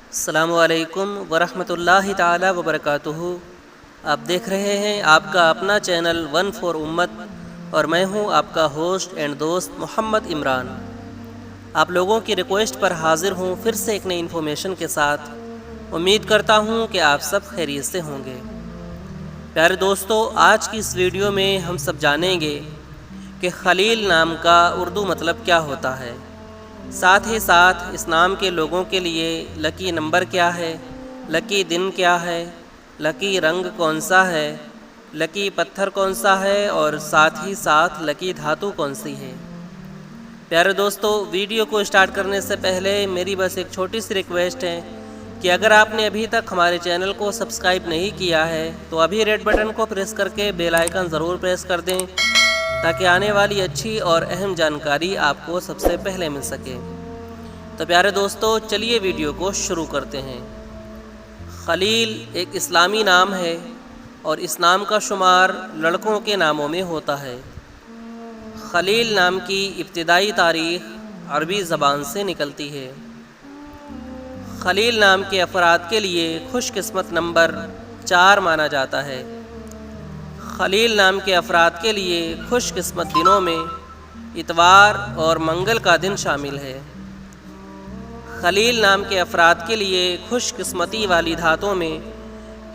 السلام علیکم ورحمۃ اللہ تعالی وبرکاتہ۔ آپ دیکھ رہے ہیں آپ کا اپنا چینل ون فور امت، اور میں ہوں آپ کا ہوسٹ اینڈ دوست محمد عمران۔ آپ لوگوں کی ریکویسٹ پر حاضر ہوں پھر سے ایک نئی انفارمیشن کے ساتھ۔ امید کرتا ہوں کہ آپ سب خیریت سے ہوں گے۔ پیارے دوستو، آج کی اس ویڈیو میں ہم سب جانیں گے کہ خلیل نام کا اردو مطلب کیا ہوتا ہے، ساتھ ہی ساتھ اس نام کے لوگوں کے لیے لکی نمبر کیا ہے، لکی دن کیا ہے، لکی رنگ کون سا ہے، لکی پتھر کون سا ہے، اور ساتھ ہی ساتھ لکی دھاتو کون سی ہے۔ پیارے دوستو، ویڈیو کو اسٹارٹ کرنے سے پہلے میری بس ایک چھوٹی سی ریکویسٹ ہے کہ اگر آپ نے ابھی تک ہمارے چینل کو سبسکرائب نہیں کیا ہے تو ابھی ریڈ بٹن کو پریس کر کے بیل آئیکن ضرور پریس کر دیں، تاکہ آنے والی اچھی اور اہم جانکاری آپ کو سب سے پہلے مل سکے۔ تو پیارے دوستو، چلیے ویڈیو کو شروع کرتے ہیں۔ خلیل ایک اسلامی نام ہے اور اس نام کا شمار لڑکوں کے ناموں میں ہوتا ہے۔ خلیل نام کی ابتدائی تاریخ عربی زبان سے نکلتی ہے۔ خلیل نام کے افراد کے لیے خوش قسمت نمبر 4 مانا جاتا ہے۔ خلیل نام کے افراد کے لیے خوش قسمت دنوں میں اتوار اور منگل کا دن شامل ہے۔ خلیل نام کے افراد کے لیے خوش قسمتی والی دھاتوں میں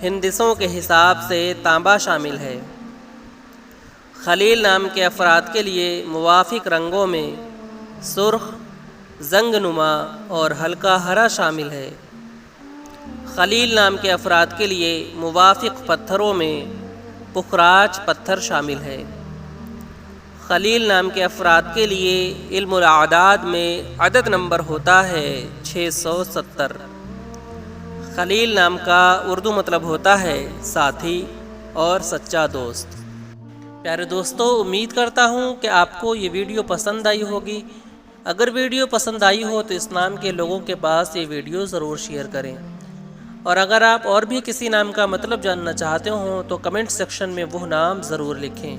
ہندسوں کے حساب سے تانبا شامل ہے۔ خلیل نام کے افراد کے لیے موافق رنگوں میں سرخ، زنگ نما اور ہلکا ہرا شامل ہے۔ خلیل نام کے افراد کے لیے موافق پتھروں میں پخراج پتھر شامل ہے۔ خلیل نام کے افراد کے لیے علم الاعداد میں عدد نمبر ہوتا ہے 670۔ خلیل نام کا اردو مطلب ہوتا ہے ساتھی اور سچا دوست۔ پیارے دوستو، امید کرتا ہوں کہ آپ کو یہ ویڈیو پسند آئی ہوگی۔ اگر ویڈیو پسند آئی ہو تو اس نام کے لوگوں کے پاس یہ ویڈیو ضرور شیئر کریں، اور اگر آپ اور بھی کسی نام کا مطلب جاننا چاہتے ہوں تو کمنٹ سیکشن میں وہ نام ضرور لکھیں۔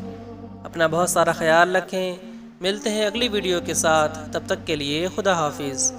اپنا بہت سارا خیال رکھیں۔ ملتے ہیں اگلی ویڈیو کے ساتھ، تب تک کے لیے خدا حافظ۔